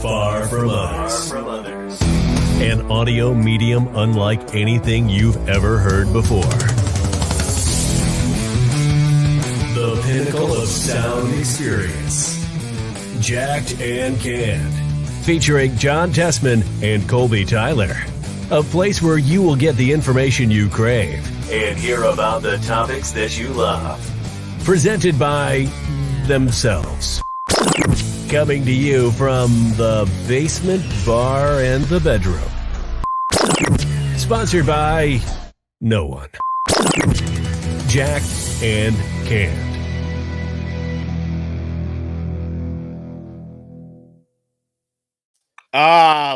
Far from others. An audio medium unlike anything you've ever heard before. The pinnacle of sound experience. Jacked and Canned. Featuring John Tessman and Colby Tyler. A place where you will get the information you crave and hear about the topics that you love. Presented by themselves. Coming to you from the basement, bar, and the bedroom. Sponsored by no one. Jacked and Canned.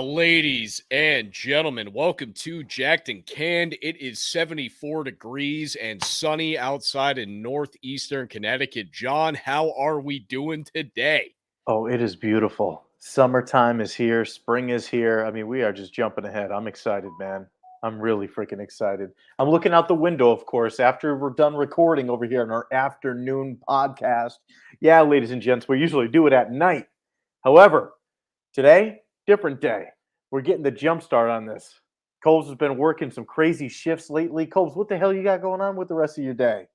Ladies and gentlemen, welcome to Jacked and Canned. It is 74 degrees and sunny outside in northeastern Connecticut. John, how are we doing today? Oh, it is beautiful. Summertime is here. Spring is here. I mean, we are just jumping ahead. I'm excited, man. I'm really freaking excited. I'm looking out the window, of course, after we're done recording over here in our afternoon podcast. Yeah, ladies and gents, we usually do it at night. However, today, different day. We're getting the jump start on this. Coles has been working some crazy shifts lately. Coles, what the hell you got going on with the rest of your day?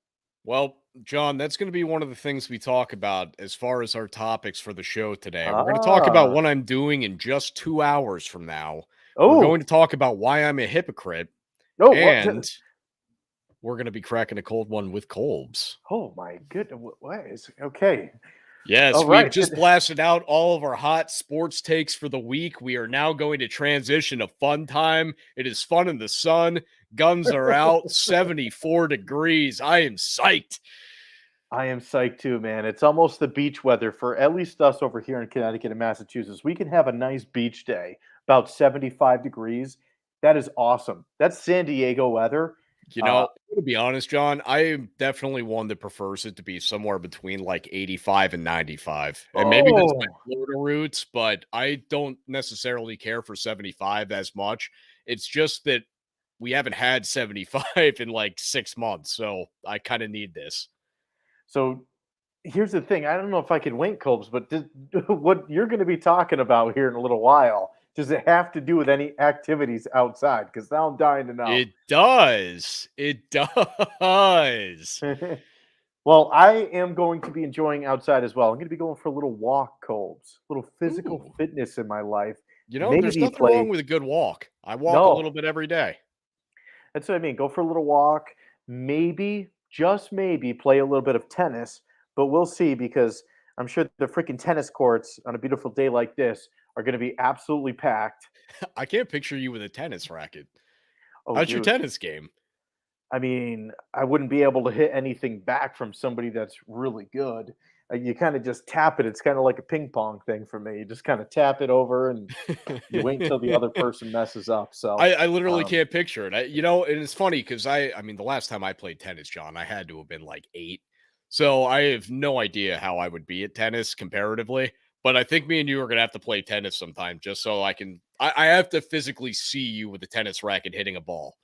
Well, John, that's going to be one of the things we talk about as far as our topics for the show today. We're going to talk about what I'm doing in just 2 hours from now. We're going to talk about why I'm a hypocrite. And we're going to be cracking a cold one with Colbs. Oh, my goodness. What is okay? Yes, we've just blasted out all of our hot sports takes for the week. We are now going to transition to fun time. It is fun in the sun. Guns are out, 74 degrees. I am psyched. I am psyched too, man. It's almost the beach weather for at least us over here in Connecticut and Massachusetts. We can have a nice beach day, about 75 degrees. That is awesome. That's San Diego weather. You know, to be honest, John, I am definitely one that prefers it to be somewhere between like 85 and 95. And maybe that's my Florida roots, but I don't necessarily care for 75 as much. It's just that we haven't had 75 in like 6 months, so I kind of need this. So here's the thing. I don't know if I can wink, Colbs, but what you're going to be talking about here in a little while, does it have to do with any activities outside? Because now I'm dying to know. It does. It does. Well, I am going to be enjoying outside as well. I'm going to be going for a little walk, Colbs, a little physical fitness in my life. You know, there's nothing wrong with a good walk. I walk a little bit every day. That's what I mean. Go for a little walk. Maybe, just maybe, play a little bit of tennis. But we'll see, because I'm sure the freaking tennis courts on a beautiful day like this are going to be absolutely packed. I can't picture you with a tennis racket. Oh, how's dude. your tennis game? I mean, I wouldn't be able to hit anything back from somebody that's really good. You kind of just tap it. It's kind of like a ping pong thing for me. You just kind of tap it over and you wait until the other person messes up. So I literally can't picture it. And it's funny because I mean, the last time I played tennis, John, I had to have been like 8. So I have no idea how I would be at tennis comparatively. But I think me and you are going to have to play tennis sometime just so I have to physically see you with a tennis racket hitting a ball.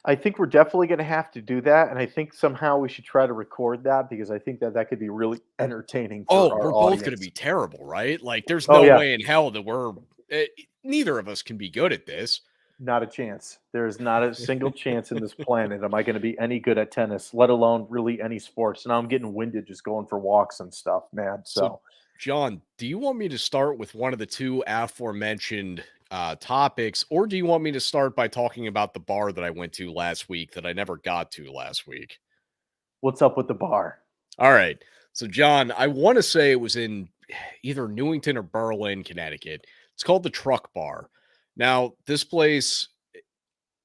I think we're definitely going to have to do that, and I think somehow we should try to record that, because I think that could be really entertaining for our we're audience. both going to be terrible, right? Like, there's no way in hell that neither of us can be good at this. Not a chance. There is not a single chance in this planet am I going to be any good at tennis, let alone really any sports. Now I'm getting winded just going for walks and stuff, man. So John, do you want me to start with one of the two aforementioned topics, or do you want me to start by talking about the bar that I went to last week that I never got to last week? What's up with the bar? All right. So, John, I want to say it was in either Newington or Berlin, Connecticut. It's called the Truck Bar. Now, this place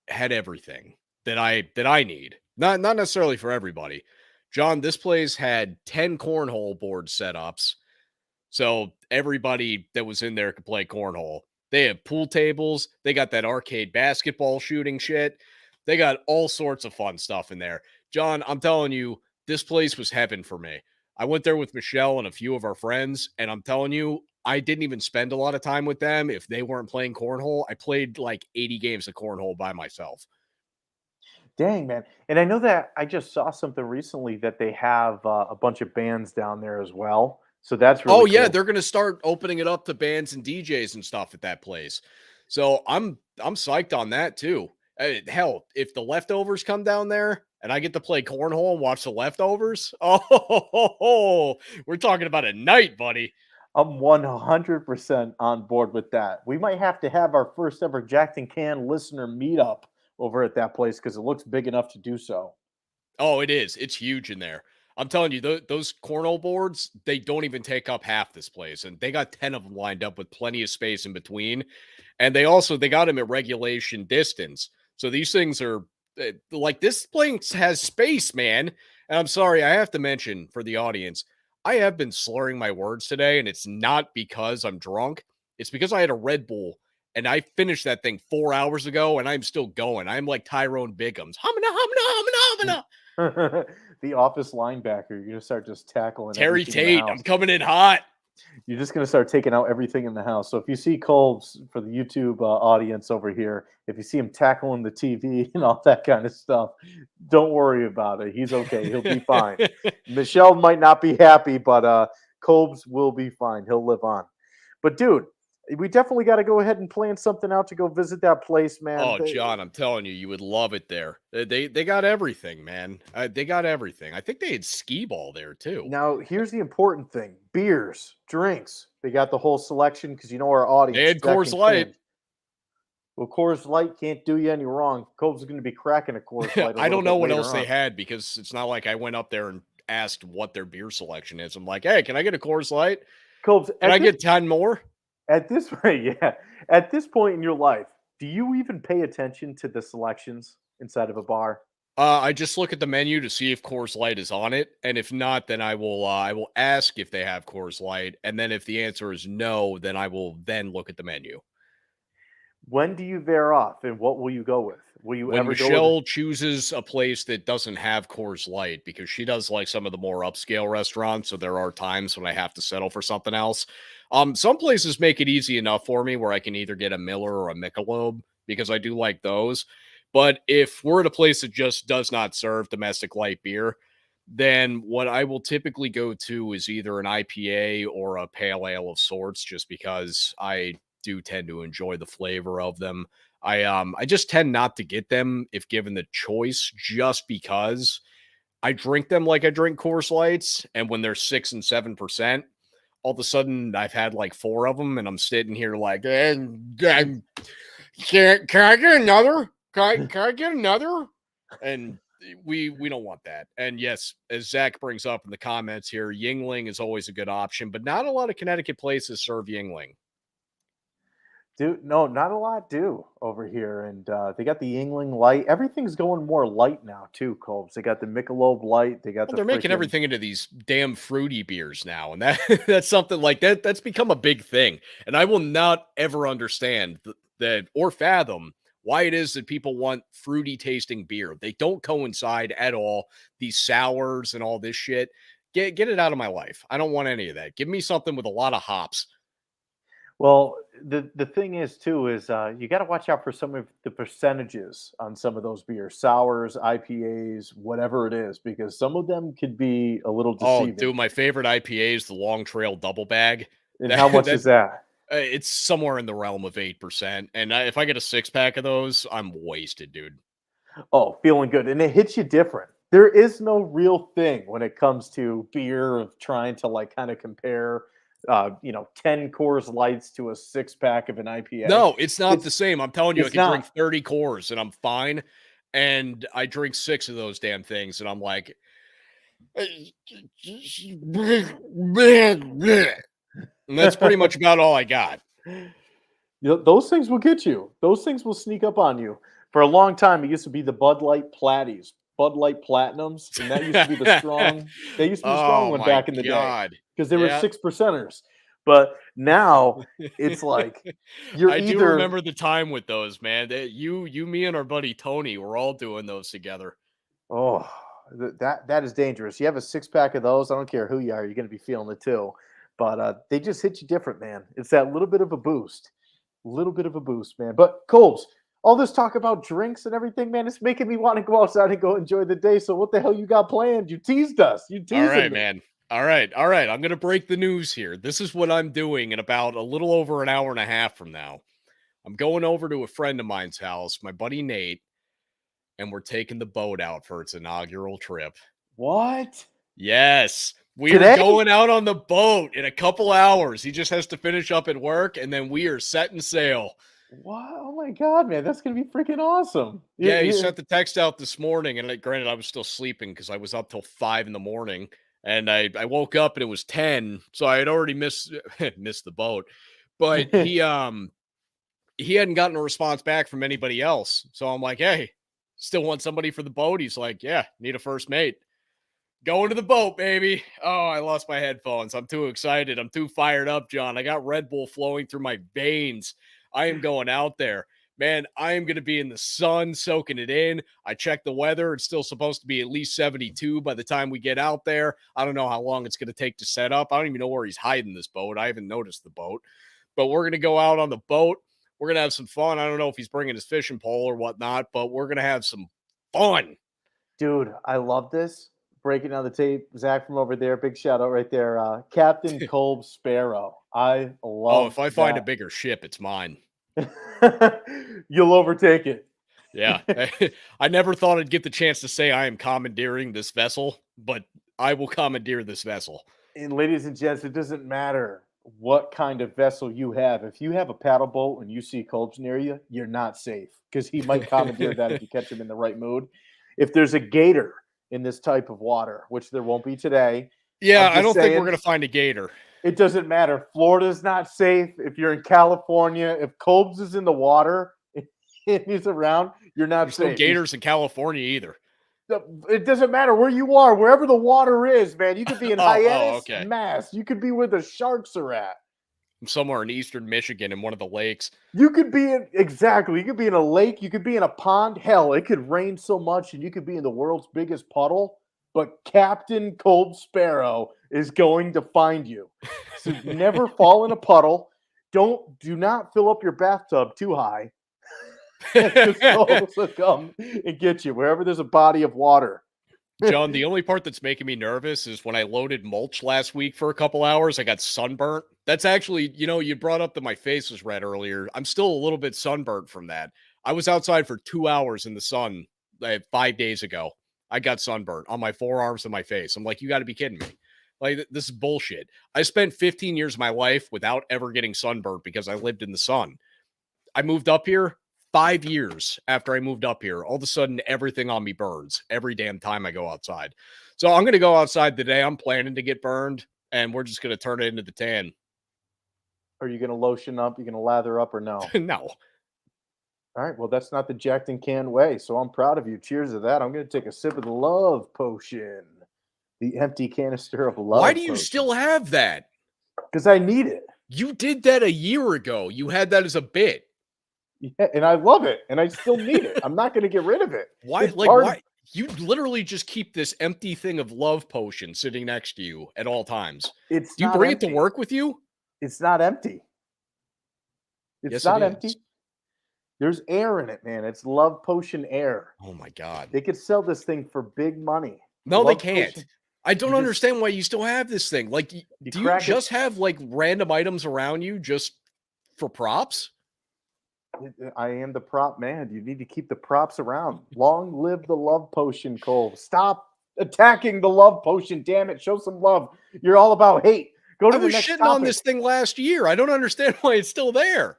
had everything that I need. Not necessarily for everybody. John, this place had 10 cornhole board setups. So everybody that was in there could play cornhole. They have pool tables. They got that arcade basketball shooting shit. They got all sorts of fun stuff in there. John, I'm telling you, this place was heaven for me. I went there with Michelle and a few of our friends, and I'm telling you, I didn't even spend a lot of time with them if they weren't playing cornhole. I played like 80 games of cornhole by myself. Dang, man. And I know that I just saw something recently that they have a bunch of bands down there as well. So that's really Oh yeah, cool. they're gonna start opening it up to bands and DJs and stuff at that place. So I'm psyched on that too. Hell, if the Leftovers come down there and I get to play cornhole and watch the Leftovers, oh, we're talking about a night, buddy. I'm 100% on board with that. We might have to have our first ever Jacked and Can listener meetup over at that place because it looks big enough to do so. Oh, it is. It's huge in there. I'm telling you, those cornhole boards, they don't even take up half this place, and they got 10 of them lined up with plenty of space in between. And they got them at regulation distance. So these things are like this place has space, man. And I'm sorry, I have to mention for the audience, I have been slurring my words today, and it's not because I'm drunk. It's because I had a Red Bull and I finished that thing 4 hours ago, and I'm still going. I'm like Tyrone Biggums. Humana, humana, humana, humana. The office linebacker, you're gonna start just tackling Terry everything in the Tate, I'm house. coming in hot. You're just gonna start taking out everything in the house. So if you see Colbs for the YouTube audience over here, if you see him tackling the TV and all that kind of stuff, don't worry about it. He's okay. He'll be fine. Michelle might not be happy, but Colbs will be fine. He'll live on. But dude, we definitely got to go ahead and plan something out to go visit that place, man. Oh, John, I'm telling you, you would love it there. They got everything, man. They got everything. I think they had skee ball there too. Now, here's the important thing: beers, drinks. They got the whole selection because you know our audience. They had Jack Coors and Light. Ken. Well, Coors Light can't do you any wrong. Colb's going to be cracking a Coors Light. I don't know what else on. they had because it's not like I went up there and asked what their beer selection is. I'm like, hey, can I get a Coors Light? Colb's, Can I get 10 more? At this rate, yeah. At this point in your life, do you even pay attention to the selections inside of a bar? I just look at the menu to see if Coors Light is on it, and if not, then I will ask if they have Coors Light, and then if the answer is no, then I will then look at the menu. When do you veer off, and what will you go with? Will you When ever go Michelle chooses a place that doesn't have Coors Light, because she does like some of the more upscale restaurants, so there are times when I have to settle for something else. Some places make it easy enough for me where I can either get a Miller or a Michelob because I do like those. But if we're at a place that just does not serve domestic light beer, then what I will typically go to is either an IPA or a pale ale of sorts, just because I do tend to enjoy the flavor of them. I just tend not to get them if given the choice, just because I drink them like I drink Coors Lights, and when they're 6 and 7%, all of a sudden I've had like 4 of them, and I'm sitting here like, can I get another? Can I get another? And we don't want that. And yes, as Zach brings up in the comments here, Yingling is always a good option, but not a lot of Connecticut places serve Yingling. Dude, no, not a lot do over here, and they got the Yingling Light. Everything's going more light now too, Colbs. They got the Michelob Light. They got Well, they're making freaking everything into these damn fruity beers now, and that's something like that. That's become a big thing, and I will not ever understand that or fathom why it is that people want fruity tasting beer. They don't coincide at all. These sours and all this shit. Get it out of my life. I don't want any of that. Give me something with a lot of hops. Well, the thing is too is you got to watch out for some of the percentages on some of those beers, sours, IPAs, whatever it is, because some of them could be a little Oh, deceiving. dude, my favorite IPA is the Long Trail Double Bag. And how much is that? It's somewhere in the realm of 8%. And if I get a 6-pack of those, I'm wasted, dude. Oh, feeling good. And it hits you different. There is no real thing when it comes to beer of trying to like kind of compare 10 Coors Lights to a 6-pack of an IPA. No, it's not the same. I'm telling you, I can drink not. 30 Coors and I'm fine. And I drink 6 of those damn things, and I'm like, and that's pretty much about all I got. Those things will get you. Those things will sneak up on you. For a long time, it used to be the Bud Light Platties, Bud Light Platinums, and that used to be the strong. They used to be the strong one back in the day because they were 6%ers. But now it's like I do remember the time with those, man. You, me, and our buddy Tony were all doing those together. Oh, that is dangerous. You have a 6-pack of those. I don't care who you are. You're going to be feeling it too. But they just hit you different, man. It's that little bit of a boost. Man. But Colbs, all this talk about drinks and everything, man, it's making me want to go outside and go enjoy the day. So what the hell you got planned? You teased us. All right, man. All right. All right. I'm going to break the news here. This is what I'm doing in about a little over an hour and a half from now. I'm going over to a friend of mine's house, my buddy Nate, and we're taking the boat out for its inaugural trip. What? Yes. We Today? are going out on the boat in a couple hours. He just has to finish up at work, and then we are setting sail. What? Oh my God, man. That's going to be freaking awesome. Yeah, he sent the text out this morning, and granted, I was still sleeping because I was up till 5 in the morning, and I woke up and it was 10, so I had already missed the boat. But he hadn't gotten a response back from anybody else. So I'm like, hey, still want somebody for the boat? He's like, yeah, need a first mate. Going to the boat, baby. Oh, I lost my headphones. I'm too excited. I'm too fired up, John. I got Red Bull flowing through my veins. I am going out there. Man, I am going to be in the sun, soaking it in. I checked the weather. It's still supposed to be at least 72 by the time we get out there. I don't know how long it's going to take to set up. I don't even know where he's hiding this boat. I haven't noticed the boat. But we're going to go out on the boat. We're going to have some fun. I don't know if he's bringing his fishing pole or whatnot, but we're going to have some fun. Dude, I love this. Breaking down the tape. Zach from over there. Big shout out right there. Captain Kolb Sparrow. I love Oh, if I find a bigger ship, it's mine. You'll overtake it. Yeah. I never thought I'd get the chance to say I am commandeering this vessel, but I will commandeer this vessel. And ladies and gents, it doesn't matter what kind of vessel you have. If you have a paddle boat and you see Kolb's near you, you're not safe because he might commandeer that if you catch him in the right mood. If there's a gator in this type of water, which there won't be today. Yeah, I don't think we're going to find a gator. It doesn't matter. Florida's not safe. If you're in California, if Kolb's is in the water and he's around, you're not There's safe. no gators in California either. It doesn't matter where you are, wherever the water is, man. You could be in Hyannis, okay. Mass. You could be where the sharks are at. I'm somewhere in eastern Michigan in one of the lakes. You could be in, exactly. You could be in a lake. You could be in a pond. Hell, it could rain so much and you could be in the world's biggest puddle. But Captain Kolb Sparrow is going to find you. So never fall in a puddle. Do not fill up your bathtub too high. Kolb will come and get you wherever there's a body of water. John, the only part that's making me nervous is when I loaded mulch last week for a couple hours, I got sunburnt. That's actually, you brought up that my face was red earlier. I'm still a little bit sunburnt from that. I was outside for 2 hours in the sun 5 days ago. I got sunburnt on my forearms and my face. I'm like, you got to be kidding me. Like, this is bullshit. I spent 15 years of my life without ever getting sunburnt because I lived in the sun. I moved up here 5 years after I moved up here. All of a sudden, everything on me burns every damn time I go outside. So I'm going to go outside today. I'm planning to get burned, and we're just going to turn it into the tan. Are you going to lotion up? You going to lather up or no? No. All right. Well, that's not the Jacked and Canned way. So I'm proud of you. Cheers to that. I'm going to take a sip of the love potion. The empty canister of love. Why do you still have that? Because I need it. You did that a year ago. You had that as a bit. Yeah, and I love it. And I still need it. I'm not going to get rid of it. Why? Why? You literally just keep this empty thing of love potion sitting next to you at all times. Do you bring it to work with you? It's not empty. It's not empty. There's air in it, man. It's love potion air. Oh my God. They could sell this thing for big money. No, they can't. I don't understand why you still have this thing. Like, do you just have like random items around you just for props? I am the prop man. You need to keep the props around. Long live the love potion, Cole. Stop attacking the love potion. Damn it. Show some love. You're all about hate. Go to the next topic. I was shitting on this thing last year. I don't understand why it's still there.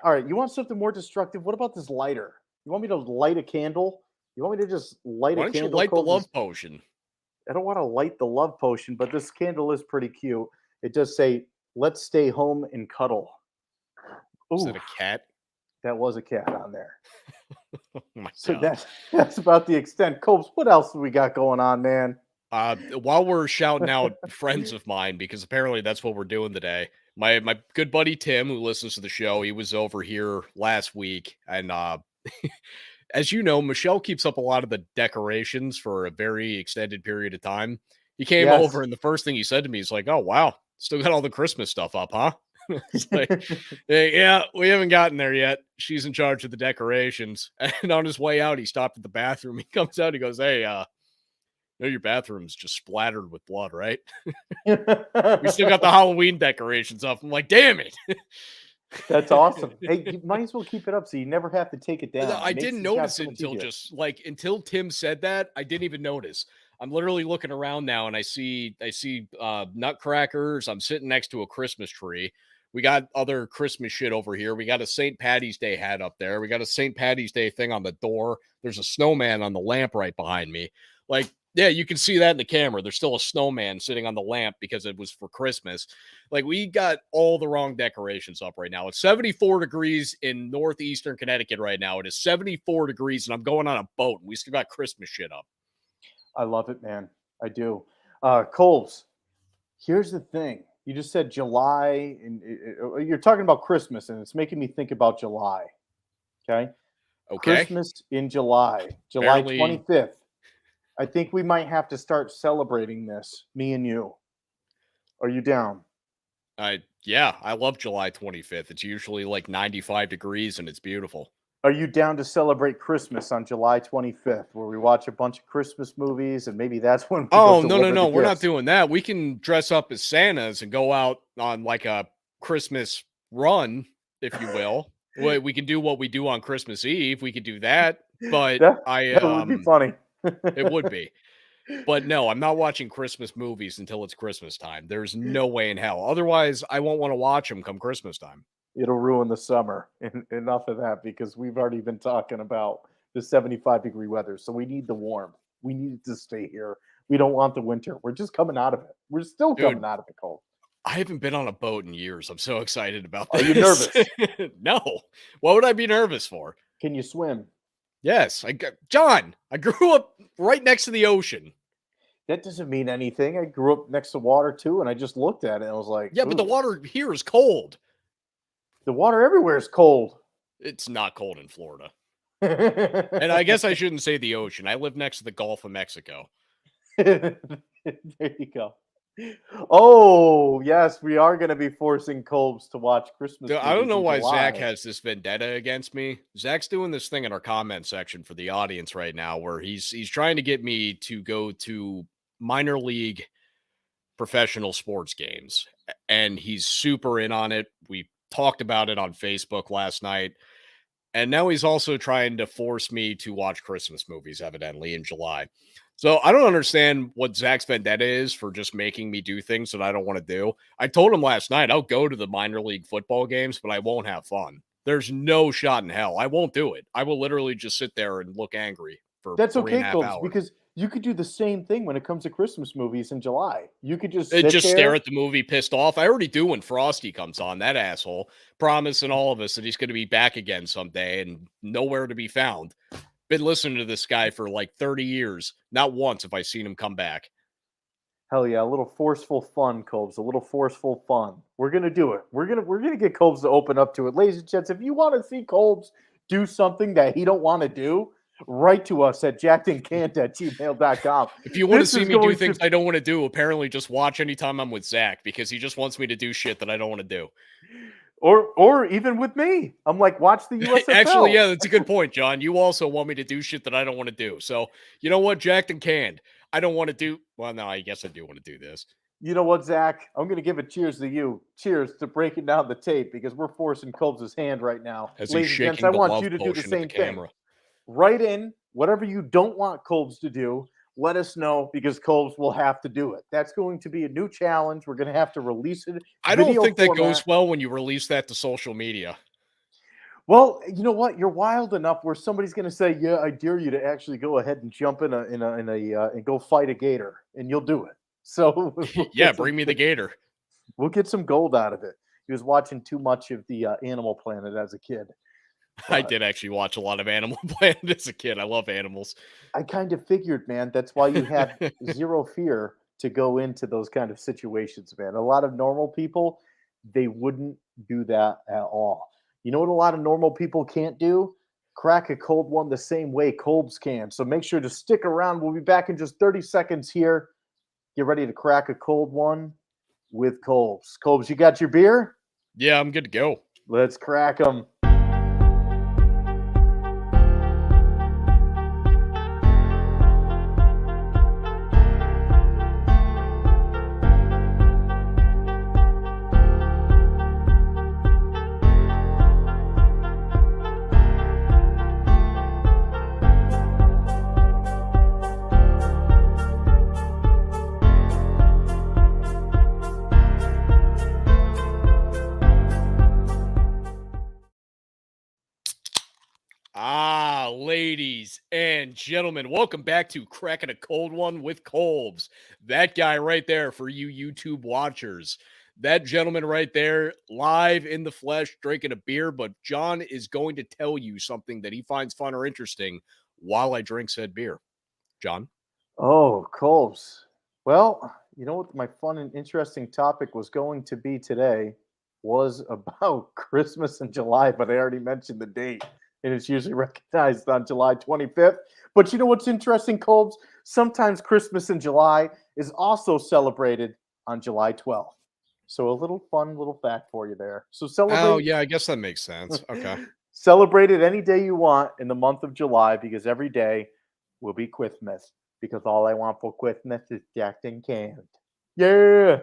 All right. You want something more destructive? What about this lighter? You want me to light a candle? You want me to just light a candle? Why don't you light the love potion? I don't want to light the love potion, but this candle is pretty cute. It does say, let's stay home and cuddle. Ooh, is that a cat? That was a cat on there. Oh my so God. That's about the extent. Copes, what else have we got going on, man? While we're shouting out friends of mine, because apparently that's what we're doing today. My good buddy Tim, who listens to the show, he was over here last week, and as you know, Michelle keeps up a lot of the decorations for a very extended period of time. He came over, and the first thing he said to me is like, "Oh wow, still got all the Christmas stuff up, huh?" It's like, hey, yeah, we haven't gotten there yet. She's in charge of the decorations. And on his way out, he stopped at the bathroom. He comes out, he goes, "Hey, No, your bathroom's just splattered with blood, right? We still got the Halloween decorations up. I'm like, damn it. That's awesome. Hey, you might as well keep it up so you never have to take it down. I It makes didn't the job notice so it much until easier. until Tim said that. I didn't even notice. I'm literally looking around now and I see nutcrackers. I'm sitting next to a Christmas tree. We got other Christmas shit over here. We got a St. Patty's Day hat up there. We got a St. Patty's Day thing on the door. There's a snowman on the lamp right behind me. Like, yeah, you can see that in the camera. There's still a snowman sitting on the lamp because it was for Christmas. Like, we got all the wrong decorations up right now. It's 74 degrees in northeastern Connecticut right now. It is 74 degrees, and I'm going on a boat, and we still got Christmas shit up. I love it, man. I do. Coles, here's the thing. You just said July, and you're talking about Christmas, and it's making me think about July. Okay. Okay. Christmas in July, July Apparently- 25th. I think we might have to start celebrating this, me and you. Are you down? Yeah, I love July 25th. It's usually like 95 degrees, and it's beautiful. Are you down to celebrate Christmas on July 25th, where we watch a bunch of Christmas movies, and maybe that's when we Oh, go no. deliver the We're not gifts? doing that. We can dress up as Santas and go out on like a Christmas run, if you will. We can do what we do on Christmas Eve. We could do that, but That would be funny. it would be. But no, I'm not watching Christmas movies until it's Christmas time. There's no way in hell. Otherwise, I won't want to watch them come Christmas time. It'll ruin the summer. Enough of that, because we've already been talking about the 75-degree weather. So we need the warmth. We need it to stay here. We don't want the winter. We're just coming out of it. We're still Dude. coming out of it cold. I haven't been on a boat in years. I'm so excited about Are this. you nervous? No. What would I be nervous for? Can you swim? Yes. John, I grew up right next to the ocean. That doesn't mean anything. I grew up next to water too, and I just looked at it and I was like, Yeah, but the "Ooh." water here is cold. The water everywhere is cold. It's not cold in Florida. And And I guess I shouldn't say the ocean. I live next to the Gulf of Mexico. there you go. Oh, yes, we are going to be forcing Colbs to watch Christmas. Dude, I don't movies know in why July. Zach has this vendetta against me. Zach's doing this thing in our comment section for the audience right now where he's trying to get me to go to minor league professional sports games. And he's super in on it. We talked about it on Facebook last night. And now he's also trying to force me to watch Christmas movies, evidently, in July. So I don't understand what Zach's vendetta is for just making me do things that I don't want to do. I told him last night, I'll go to the minor league football games, but I won't have fun. There's no shot in hell. I won't do it. I will literally just sit there and look angry for That's 3.5 okay, Colbs, hours. because you could do the same thing when it comes to Christmas movies in July. You could just Just sit stare there. at the movie pissed off. I already do when Frosty comes on, that asshole, promising all of us that he's going to be back again someday and nowhere to be found. Been listening to this guy for like 30 years. Not once have I seen him come back. Hell yeah, a little forceful fun, Colbs. A little forceful fun. We're gonna do it. We're gonna get Colbs to open up to it. Ladies and gents, if you want to see Colbs do something that he don't want to do, write to us at jackedandcant@gmail.com. If you want to This see is me do going things to- I don't want to do, apparently just watch anytime I'm with Zach because he just wants me to do shit that I don't want to do. Or even with me. I'm like, watch the USFL. Actually, yeah, that's a good point, John. You also want me to do shit that I don't want to do. So, you know what, Jacked and Canned? I don't want to do. Well, no, I guess I do want to do this. You know what, Zach? I'm going to give a cheers to you. Cheers to breaking down the tape, because we're forcing Colbs' hand right now. As he's Ladies and gents, shaking I the want love you to do the potion at same the thing. camera. Write in whatever you don't want Colbs to do. Let us know, because Colbs will have to do it. That's going to be a new challenge. We're going to have to release it. I don't video think that format. goes well when you release that to social media. Well, you know what? You're wild enough where somebody's going to say, "Yeah, I dare you to actually go ahead and jump in a and go fight a gator," and you'll do it. So we'll Yeah, get some- bring me the gator. We'll get some gold out of it. He was watching too much of the Animal Planet as a kid. I did actually watch a lot of Animal Planet as a kid. I love animals. I kind of figured, man. That's why you had zero fear to go into those kind of situations, man. A lot of normal people, they wouldn't do that at all. You know what a lot of normal people can't do? Crack a cold one the same way Colbs can. So make sure to stick around. We'll be back in just 30 seconds here. Get ready to crack a cold one with Colbs. Colbs, you got your beer? Yeah, I'm good to go. Let's crack them. Ladies and gentlemen, welcome back to Cracking a Cold One with Kolbs. That guy right there for you YouTube watchers. That gentleman right there, live in the flesh, drinking a beer. But John is going to tell you something that he finds fun or interesting while I drink said beer. John? Oh, Colbs. Well, you know what my fun and interesting topic was going to be today was about Christmas in July, but I already mentioned the date, and it's usually recognized on July 25th. But you know what's interesting, Colbs? Sometimes Christmas in July is also celebrated on July 12th. So a little fun little fact for you there. So Oh, celebrate yeah, I guess that makes sense. Okay. celebrate it any day you want in the month of July because every day will be Christmas. Because all I want for Christmas is Jack and canned. Yeah.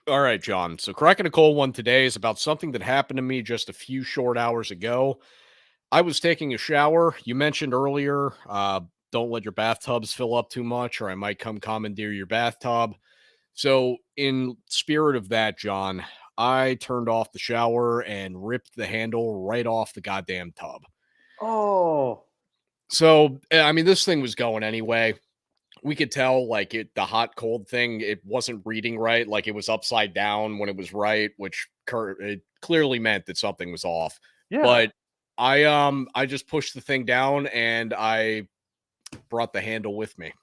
All right, John. So, Cracking a Cold One today is about something that happened to me just a few short hours ago. I was taking a shower. You mentioned earlier, don't let your bathtubs fill up too much, or I might come commandeer your bathtub. So, in spirit of that, John, I turned off the shower and ripped the handle right off the goddamn tub. Oh, So, I mean, this thing was going anyway. We could tell, like, the hot cold thing, it wasn't reading right. Like, it was upside down when it was right, which it clearly meant that something was off. yeah. But I just pushed the thing down and I brought the handle with me.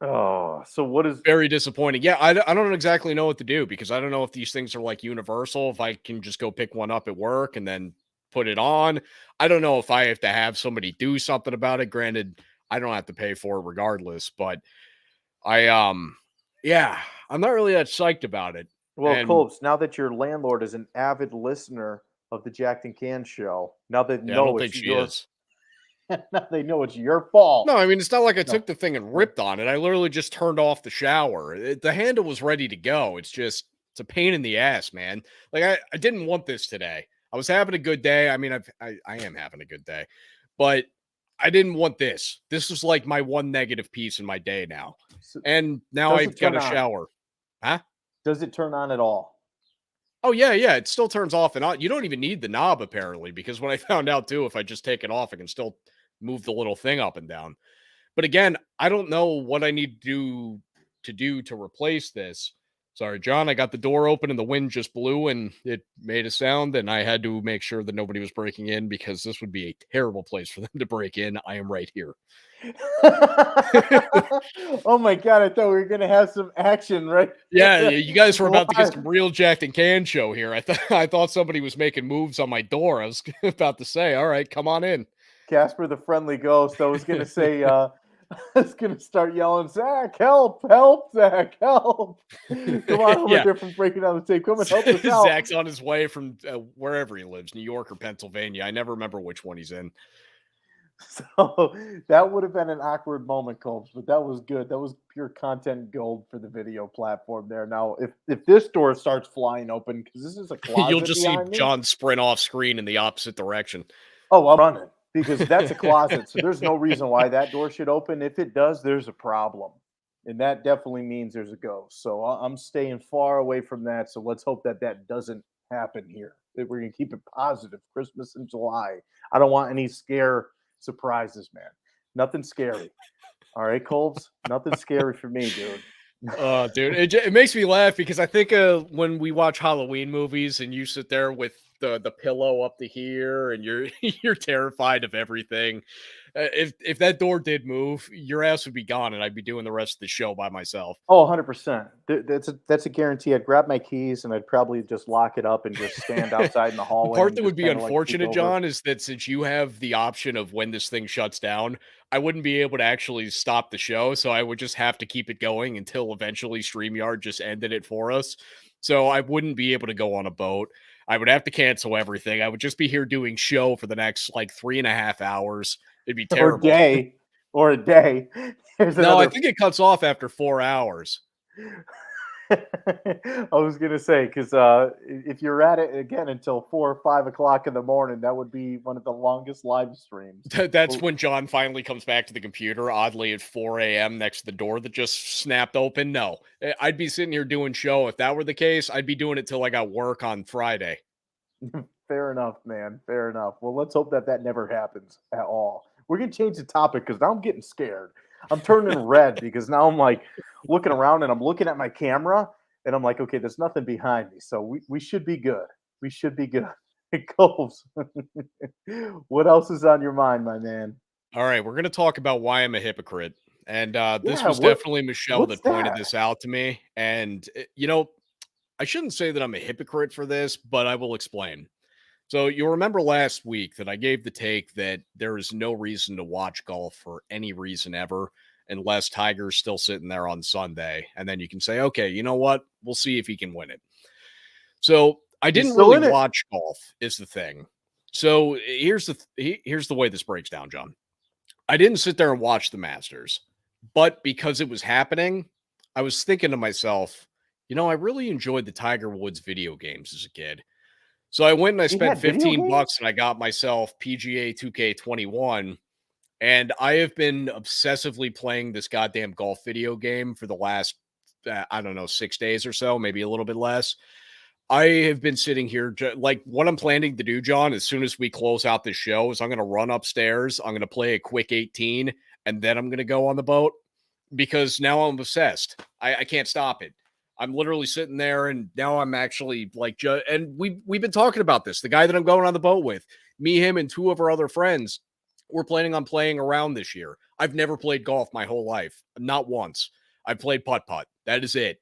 Oh, so what is Very disappointing. Yeah, I don't exactly know what to do because I don't know if these things are like universal, if I can just go pick one up at work and then put it on. I don't know if I have to have somebody do something about it. Granted, I don't have to pay for it regardless, but yeah, I'm not really that psyched about it. well, And Colbs, now that your landlord is an avid listener of the Jack and Can show, now they yeah, I don't know think it's she your is. now they know it's your fault. No, I mean, it's not like I No. took the thing and ripped on it. I literally just turned off the shower. The handle was ready to go. It's a pain in the ass, man. Like I didn't want this today. I was having a good day. I mean, I am having a good day, but I didn't want this. This was like my one negative piece in my day now. So, And now does it I've got turn a on? shower. Huh? Does it turn on at all? Oh yeah, yeah. It still turns off and on. You don't even need the knob apparently, because when I found out too, if I just take it off, I can still move the little thing up and down. But again, I don't know what I need to replace this. Sorry, John. I got the door open and the wind just blew and it made a sound, and I had to make sure that nobody was breaking in because this would be a terrible place for them to break in. I am right here. Oh my god, I thought we were gonna have some action right Yeah, you guys were about to get live. some real Jacked and Can show here. I thought somebody was making moves on my door. I was about to say, all right, come on in. Casper the Friendly Ghost. I was gonna say, I was gonna start yelling, Zach, help, help, Zach, help. Come on over Yeah. here from breaking down the tape. Come and help us out. Zach's on his way from wherever he lives, New York or Pennsylvania. I never remember which one he's in. So that would have been an awkward moment, Colbs, but that was good. That was pure content gold for the video platform there. Now, if this door starts flying open, because this is a closet You'll just see behind me. John sprint off screen in the opposite direction. Oh, I'm running because that's a closet. So there's no reason why that door should open. If it does, there's a problem. And that definitely means there's a ghost. So I'm staying far away from that. So let's hope that that doesn't happen here. That we're going to keep it positive. Christmas in July. I don't want any scare surprises, man. Nothing scary. All right, Colbs? Nothing scary for me, dude. Dude, it makes me laugh because I think when we watch Halloween movies and you sit there with the pillow up to here and you're you're terrified of everything. If that door did move, your ass would be gone and I'd be doing the rest of the show by myself. Oh, 100%. That's a guarantee. I'd grab my keys and I'd probably just lock it up and just stand outside in the The hallway. part and that just would be kinda, like, peek unfortunate, over. John, is that since you have the option of when this thing shuts down, I wouldn't be able to actually stop the show. So I would just have to keep it going until eventually StreamYard just ended it for us. So I wouldn't be able to go on a boat. I would have to cancel everything. I would just be here doing show for the next like 3.5 hours. It'd be Or terrible. day. Or a day. Here's No, I another think it cuts off after 4 hours. I was gonna say because if you're at it again until 4 or 5 o'clock in the morning, that would be one of the longest live streams. That's Oh, when John finally comes back to the computer, oddly at 4 a.m. next to the door that just snapped open. No, I'd be sitting here doing show. If that were the case, I'd be doing it till I got work on Friday. Fair enough, man. Fair enough. Well, let's hope that that never happens at all. We're gonna change the topic because now I'm getting scared. I'm turning red because now I'm like looking around and I'm looking at my camera and I'm like, okay, there's nothing behind me, so we should be good. We should be good. Coles, what else is on your mind, my man? All right, we're going to talk about why I'm a hypocrite. And this Yeah, was definitely Michelle what's that pointed that? this out to me. And, I shouldn't say that I'm a hypocrite for this, but I will explain. So you'll remember last week that I gave the take that there is no reason to watch golf for any reason ever unless Tiger's still sitting there on Sunday. And then you can say, okay, you know what? We'll see if he can win it. So I He's didn't still really in it. watch golf is the thing. So here's the way this breaks down, John. I didn't sit there and watch the Masters, but because it was happening, I was thinking to myself, I really enjoyed the Tiger Woods video games as a kid. So I went and I He spent had video 15 bucks games? and I got myself PGA 2K21 and I have been obsessively playing this goddamn golf video game for the last I don't know, 6 days or so, maybe a little bit less. I have been sitting here, like what I'm planning to do, John, as soon as we close out this show, is I'm going to run upstairs. I'm going to play a quick 18, and then I'm going to go on the boat because now I'm obsessed. I can't stop it. I'm literally sitting there, and now I'm actually like, and we've been talking about this. The guy that I'm going on the boat with, me, him, and two of our other friends, we're planning on playing around this year. I've never played golf my whole life, not once. I've played putt putt. That is it,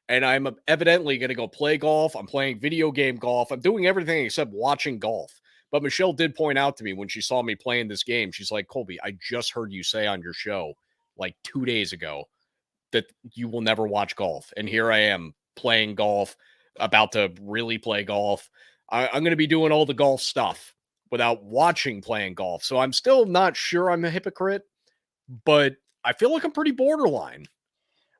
and I'm evidently going to go play golf. I'm playing video game golf. I'm doing everything except watching golf. But Michelle did point out to me when she saw me playing this game, she's like, Colby, I just heard you say on your show like 2 days ago that you will never watch golf. And here I am playing golf, about to really play golf. I'm going to be doing all the golf stuff without watching playing golf. So I'm still not sure I'm a hypocrite, but I feel like I'm pretty borderline.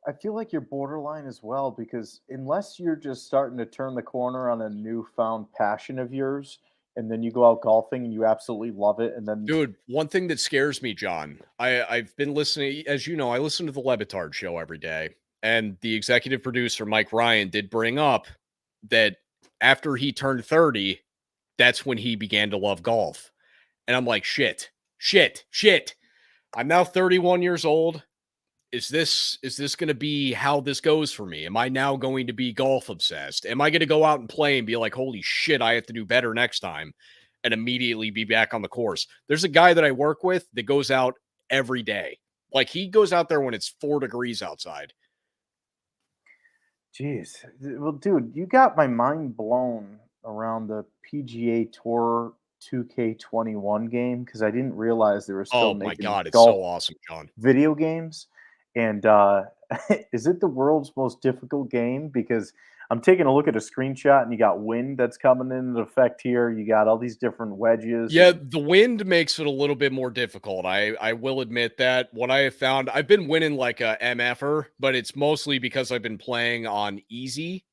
I feel like you're borderline as well because unless you're just starting to turn the corner on a newfound passion of yours, and then you go out golfing and you absolutely love it, and then Dude, one thing that scares me, John, I've been listening, as you know, I listen to the Levitard show every day. And the executive producer, Mike Ryan, did bring up that after he turned 30, that's when he began to love golf. And I'm like, shit. I'm now 31 years old. Is this going to be how this goes for me? Am I now going to be golf obsessed? Am I going to go out and play and be like, holy shit, I have to do better next time and immediately be back on the course? There's a guy that I work with that goes out every day. Like he goes out there when it's 4 degrees outside. jeez. Well, dude, you got my mind blown around the PGA Tour 2K21 game because I didn't realize they were still Oh my making God, it's golf so awesome, John. video games. And is it the world's most difficult game? Because I'm taking a look at a screenshot and you got wind that's coming into effect here. You got all these different wedges Yeah, and the wind makes it a little bit more difficult. I will admit that. What I have found, I've been winning like a MFer, but it's mostly because I've been playing on easy.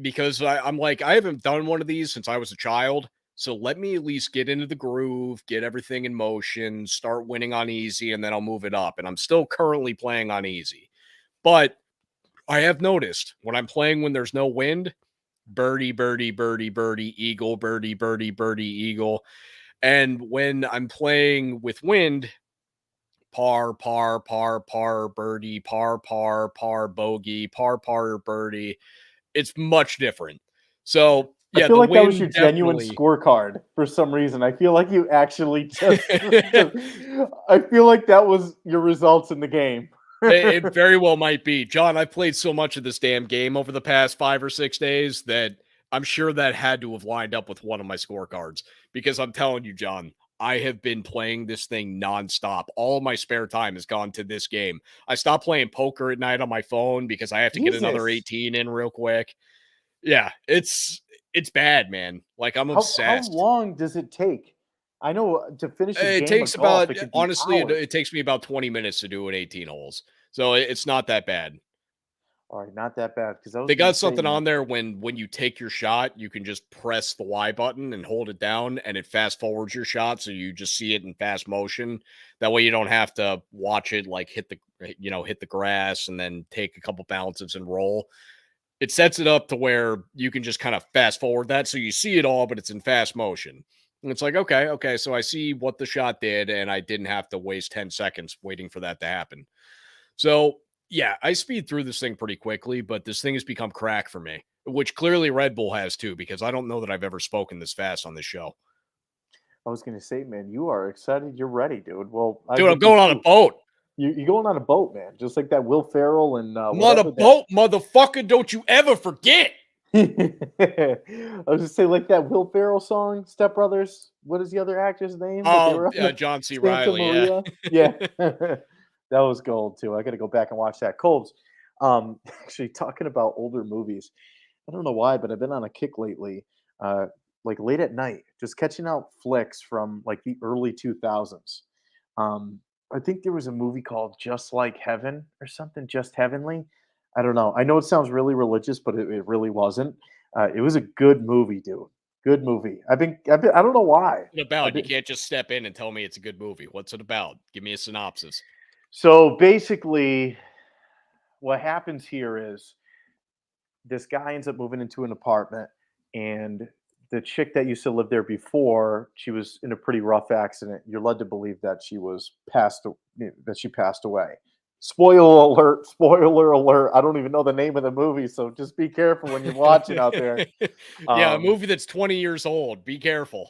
Because I'm like, I haven't done one of these since I was a child. So let me at least get into the groove, get everything in motion, start winning on easy, and then I'll move it up. And I'm still currently playing on easy. But I have noticed when I'm playing when there's no wind, birdie, birdie, birdie, birdie, eagle, birdie, birdie, birdie, eagle. And when I'm playing with wind, par, par, par, par, birdie, par, par, par, bogey, par, birdie. It's much different. So, I yeah, feel the like that was your wind genuine definitely. scorecard for some reason. I feel like you actually just I feel like that was your results in the game. It very well might be. John, I've played so much of this damn game over the past 5 or 6 days that I'm sure that had to have lined up with one of my scorecards because I'm telling you, John, I have been playing this thing nonstop. All of my spare time has gone to this game. I stopped playing poker at night on my phone because I have to get another Jesus. 18 in real quick. Yeah, it's bad, man. Like I'm How obsessed. long does it take? I know to finish a It game of takes golf, about it could be honestly, it, hours. it takes me about 20 minutes to do an 18 holes. So it's not that bad. All right, not that bad because I was They gonna got say, something man. on there when you take your shot, you can just press the Y button and hold it down and it fast forwards your shot so you just see it in fast motion. That way you don't have to watch it like hit the grass and then take a couple bounces and roll. it sets it up to where you can just kind of fast forward that. So you see it all, but it's in fast motion. And it's like, okay. So I see what the shot did, and I didn't have to waste 10 seconds waiting for that to happen. So yeah, I speed through this thing pretty quickly, but this thing has become crack for me, which clearly Red Bull has too, because I don't know that I've ever spoken this fast on this show. I was gonna say, man, you are excited. You're ready, dude. Well, I Dude, I'm would be going on a too. boat. You going on a boat, man? Just like that Will Ferrell and I'm on a whatever that. boat, motherfucker. Don't you ever forget. I was just say like that Will Ferrell song, Step Brothers. What is the other actor's name that they Oh, were on? John C. Santa Riley. Yeah. Maria. Yeah, that was gold too. I got to go back and watch that. Colbs. Actually, talking about older movies. I don't know why, but I've been on a kick lately. Like late at night, just catching out flicks from like the early 2000s. I think there was a movie called Just Like Heaven or something, Just Heavenly. I don't know. I know it sounds really religious, but it really wasn't. It was a good movie, dude. Good movie. I don't know why. What's it I've about? You been, can't just step in and tell me it's a good movie. What's it about? Give me a synopsis. so basically, what happens here is this guy ends up moving into an apartment, and the chick that used to live there before, she was in a pretty rough accident. You're led to believe that she passed away. Spoiler alert, spoiler alert. I don't even know the name of the movie, so just be careful when you're watching out there. Yeah, a Um, movie that's 20 years old. Be careful.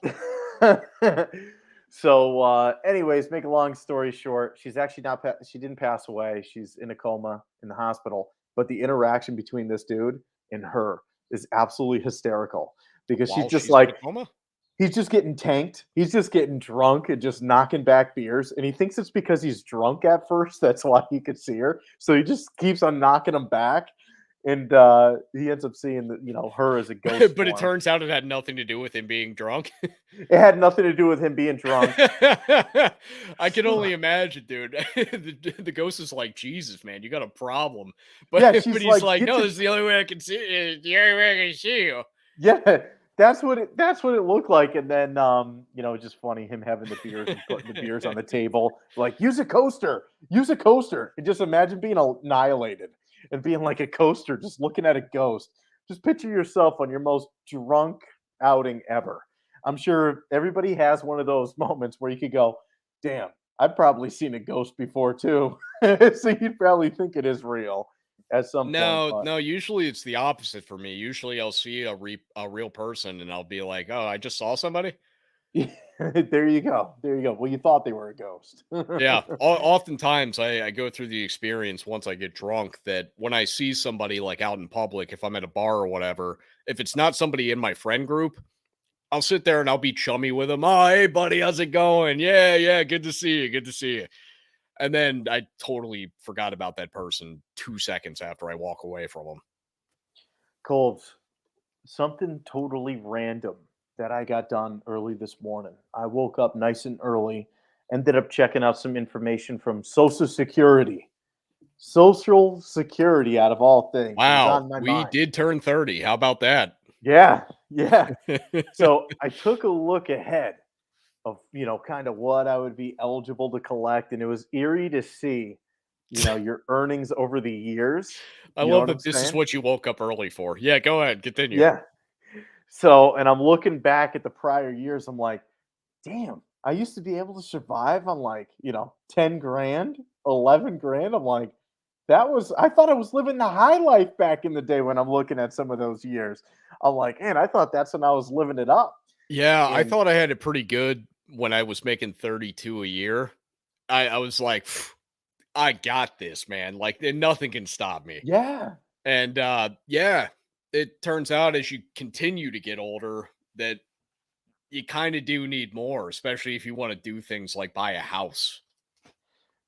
so anyways, make a long story short, she's actually not she didn't pass away. She's in a coma in the hospital, but the interaction between this dude and her is absolutely hysterical because she's While just she's in a like coma? he's just getting tanked. He's just getting drunk and just knocking back beers. And he thinks it's because he's drunk at first. That's why he could see her. So he just keeps on knocking them back. And he ends up seeing her as a ghost But it form. turns out it had nothing to do with him being drunk. It had nothing to do with him being drunk. I can only imagine, dude. The ghost is like, Jesus, man, you got a problem. But Yeah, but she's he's like, like, get no, your this is the only way I can see you. The only way I can see you. yeah, that's what it looked like. And then just funny him having the beers and putting the beers on the table, like use a coaster, and just imagine being annihilated and being like a coaster, just looking at a ghost. Just picture yourself on your most drunk outing ever. I'm sure everybody has one of those moments where you could go, damn, I've probably seen a ghost before too. So you'd probably think it is real at some point, No, but no, usually it's the opposite for me. Usually I'll see a real person and I'll be like, "Oh, I just saw somebody." there you go. There you go. Well, you thought they were a ghost. Yeah, oftentimes I go through the experience once I get drunk that when I see somebody like out in public, if I'm at a bar or whatever, if it's not somebody in my friend group, I'll sit there and I'll be chummy with them. Oh, hey buddy, how's it going? Yeah, good to see you. Good to see you. And then I totally forgot about that person 2 seconds after I walk away from them. Colds, something totally random that I got done early this morning. I woke up nice and early, ended up checking out some information from Social Security. Social Security, out of all things, it was Wow, on my we mind. did turn 30. How about that? Yeah, yeah. So I took a look ahead of kind of what I would be eligible to collect, and it was eerie to see, your earnings over the years. I You know love what I'm that this is saying? what you woke up early for. Yeah, go ahead, continue. Yeah. So, and I'm looking back at the prior years, I'm like, damn, I used to be able to survive on like, 10 grand, 11 grand. I'm like, I thought I was living the high life back in the day when I'm looking at some of those years. I'm like, man, I thought that's when I was living it up. Yeah, I And thought I had it pretty good when I was making 32 a year. I was like, "Phew, I got this, man. Like, and nothing can stop me." yeah, And yeah, it turns out as you continue to get older that you kind of do need more, especially if you want to do things like buy a house.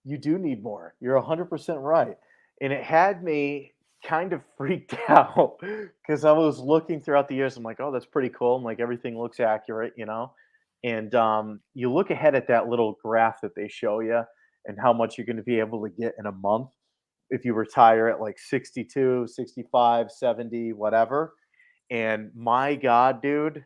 you do need more. You're 100% right. And it had me kind of freaked out because I was looking throughout the years. I'm like, oh, that's pretty cool. I'm like, everything looks accurate. And you look ahead at that little graph that they show you and how much you're going to be able to get in a month if you retire at like 62, 65, 70, whatever. And my God, dude,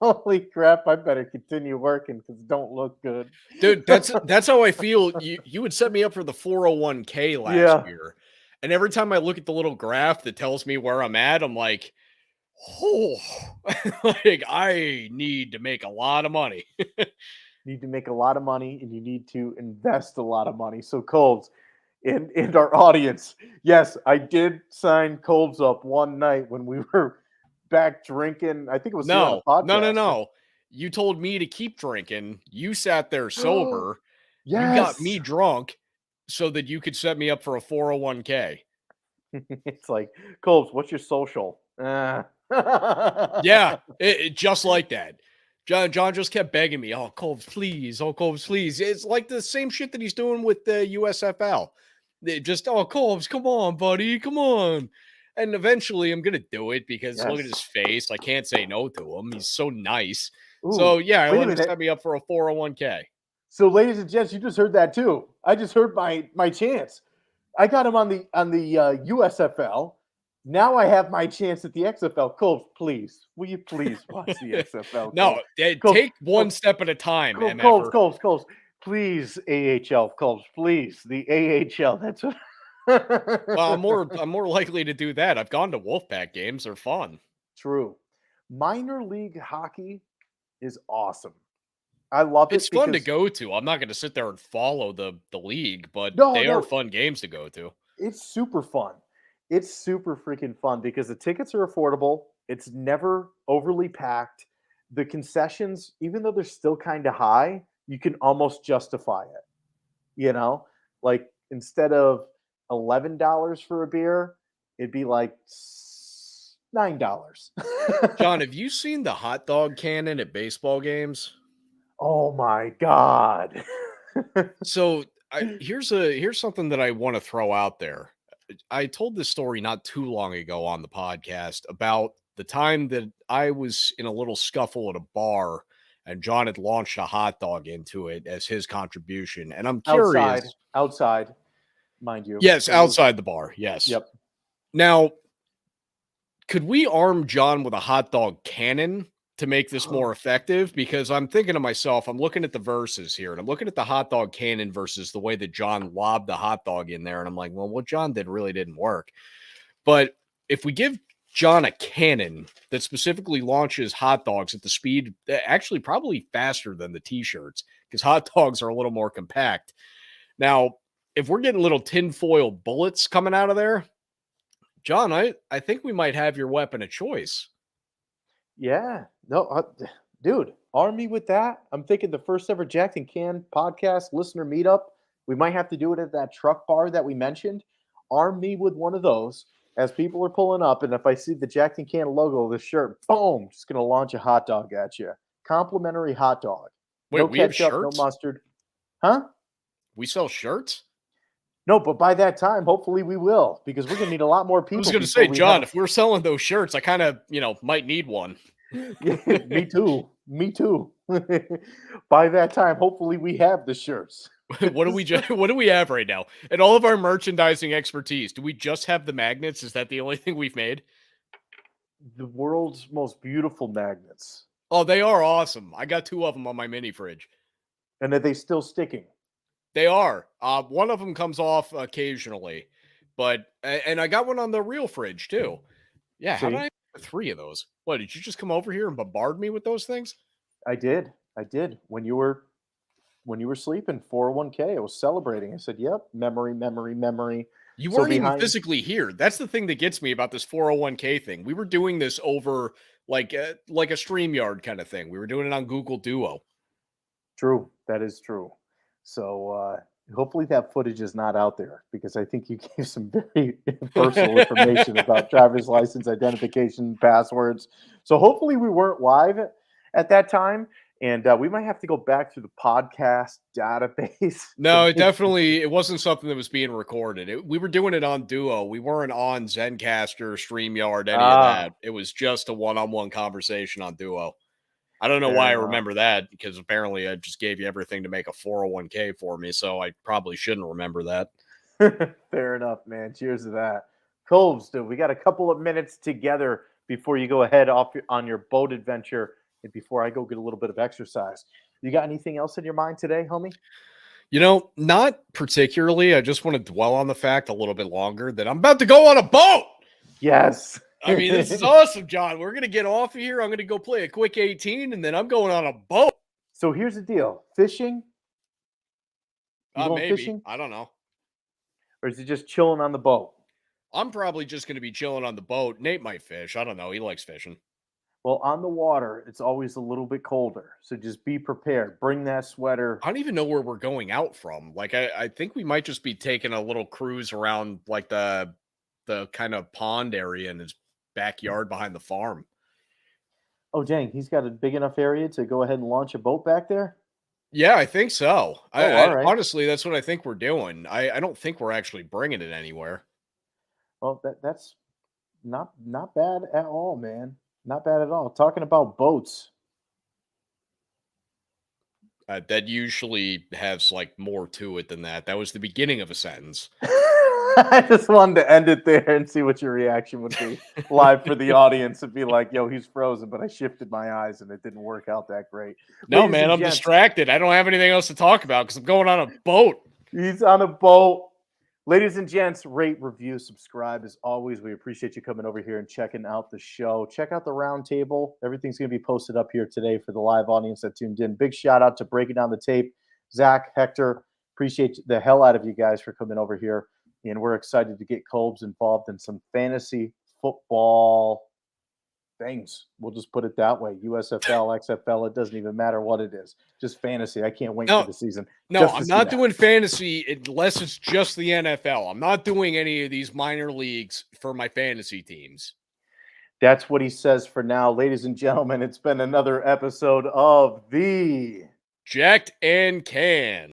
holy crap, I better continue working because it don't look good. Dude, that's how I feel. You would set me up for the 401k last Yeah. year. And every time I look at the little graph that tells me where I'm at, I'm like, oh, like I need to make a lot of money. Need to make a lot of money and you need to invest a lot of money. So Colbs and our audience, yes, I did sign Colbs up one night when we were back drinking. I think it was here on the No, no, no, podcast. no. You told me to keep drinking. You sat there sober. You got Yes. me drunk so that you could set me up for a 401k. It's like, Colbs, what's your social? Yeah, just like that. John just kept begging me, "Oh, Colbs, please. Oh, Colbs, please." It's like the same shit that he's doing with the USFL. They just, "Oh, Colbs, come on, buddy. Come on." And eventually I'm going to do it because look at his Yes. face. I can't say no to him. He's so nice. Ooh, So, yeah, I wait a let him minute. set me up for a 401k. So, ladies and gents, you just heard that too. I just heard my chance. I got him on the USFL. Now I have my chance at the XFL. Colbs, please, will you please watch the XFL? No, Colbs, take one Colbs, step at a time, Colbs, MFer. Colbs, please, AHL, Colbs, please, the AHL. That's what. Well, I'm more likely to do that. I've gone to Wolfpack games. They're fun. True. Minor league hockey is awesome. I love It's it fun to because go to. I'm not going to sit there and follow the league, but no, they are no, fun games to go to. it's super fun. It's super freaking fun because the tickets are affordable. It's never overly packed. The concessions, even though they're still kind of high, you can almost justify it. You know, like instead of $11 for a beer, it'd be like $9. John, have you seen the hot dog cannon at baseball games? Oh my god. So here's something that I want to throw out there. I told this story not too long ago on the podcast about the time that I was in a little scuffle at a bar and John had launched a hot dog into it as his contribution. And I'm outside, curious. outside, mind you. Yes, It was, outside the bar. Yes. yep. Now, could we arm John with a hot dog cannon to make this more effective? Because I'm thinking to myself, I'm looking at the verses here and I'm looking at the hot dog cannon versus the way that John lobbed the hot dog in there. And I'm like, well, what John did really didn't work. But if we give John a cannon that specifically launches hot dogs at the speed, actually probably faster than the t-shirts, because hot dogs are a little more compact. Now, if we're getting little tinfoil bullets coming out of there, John, I think we might have your weapon of choice. Yeah. No, dude, arm me with that. I'm thinking the first ever Jacked and Can podcast listener meetup. We might have to do it at that truck bar that we mentioned. Arm me with one of those as people are pulling up. And if I see the Jacked and Can logo of the shirt, boom, just going to launch a hot dog at you. Complimentary hot dog. Wait, No we have ketchup, no shirts? mustard. Huh? We sell shirts? No, but by that time, hopefully we will, because we're gonna need a lot more people. I was going to before say, we John, have- if we're selling those shirts, I kind of, might need one. Me too. Me too. By that time, hopefully we have the shirts. What do we have right now? And all of our merchandising expertise, do we just have the magnets? Is that the only thing we've made? The world's most beautiful magnets. Oh, they are awesome. I got 2 of them on my mini fridge. And are they still sticking? They are. One of them comes off occasionally, and I got one on the real fridge too. Yeah, how did I have 3 of those? What, did you just come over here and bombard me with those things? I did. When you were sleeping, 401k, I was celebrating. I said, "Yep, memory." You So weren't even behind- physically here. That's the thing that gets me about this 401k thing. We were doing this over like a StreamYard kind of thing. We were doing it on Google Duo. True. That is true. So hopefully that footage is not out there because I think you gave some very personal information about driver's license identification, passwords. So hopefully we weren't live at that time. And we might have to go back through the podcast database. No, it wasn't something that was being recorded. We were doing it on Duo. We weren't on Zencaster, StreamYard, any of that. It was just a one-on-one conversation on Duo. I don't know why I remember that, because apparently I just gave you everything to make a 401k for me, so I probably shouldn't remember that. Fair enough, man. Cheers to that. Colbs, dude, we got a couple of minutes together before you go ahead on your boat adventure and before I go get a little bit of exercise. You got anything else in your mind today, homie? Not particularly. I just want to dwell on the fact a little bit longer that I'm about to go on a boat. Yes. I mean, this is awesome, John. We're going to get off of here. I'm going to go play a quick 18, and then I'm going on a boat. So here's the deal. Fishing? You going Maybe. fishing? I don't know. Or is it just chilling on the boat? I'm probably just going to be chilling on the boat. Nate might fish. I don't know. He likes fishing. Well, on the water, it's always a little bit colder. So just be prepared. Bring that sweater. I don't even know where we're going out from. Like, I think we might just be taking a little cruise around like the kind of pond area in his backyard behind the farm. Oh, dang. He's got a big enough area to go ahead and launch a boat back there? Yeah, I think so. All right. Honestly, that's what I think we're doing. I don't think we're actually bringing it anywhere. Well, that's not bad at all, man. Not bad at all. Talking about boats. That usually has like more to it than that. That was the beginning of a sentence. I just wanted to end it there and see what your reaction would be live for the audience and be like, yo, he's frozen, but I shifted my eyes and it didn't work out that great. No, Ladies man, and I'm gents, distracted. I don't have anything else to talk about because I'm going on a boat. He's on a boat. Ladies and gents, rate, review, subscribe. As always, we appreciate you coming over here and checking out the show. Check out the round table. Everything's going to be posted up here today for the live audience that tuned in. Big shout out to Breaking Down the Tape, Zach, Hector. Appreciate the hell out of you guys for coming over here. And we're excited to get Colbs involved in some fantasy football things. We'll just put it that way. USFL, XFL, it doesn't even matter what it is. Just fantasy. I can't wait for the season. No, I'm not doing fantasy unless it's just the NFL. I'm not doing any of these minor leagues for my fantasy teams. That's what he says for now. Ladies and gentlemen, it's been another episode of the Jacked and Canned.